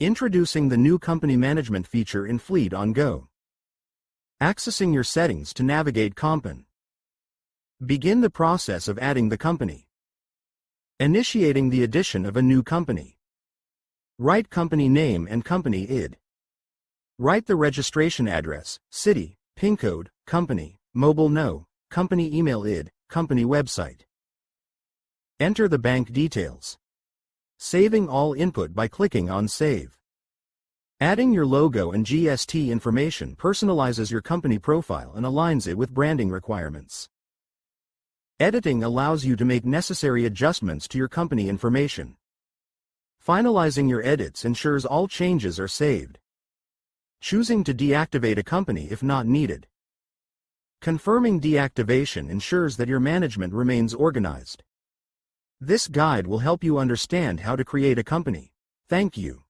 Introducing the new company management feature in FleetOnGo. Accessing your settings to navigate Company. Begin the process of adding the company. Initiating the addition of a new company. Write company name and company ID. Write the registration address, city, PIN code, company, mobile no, company email ID, company website. Enter the bank details. Saving all input by clicking on Save. Adding your logo and GST information personalizes your company profile and aligns it with branding requirements. Editing allows you to make necessary adjustments to your company information. Finalizing your edits ensures all changes are saved. Choosing to deactivate a company if not needed. Confirming deactivation ensures that your management remains organized. This guide will help you understand how to create a company. Thank you.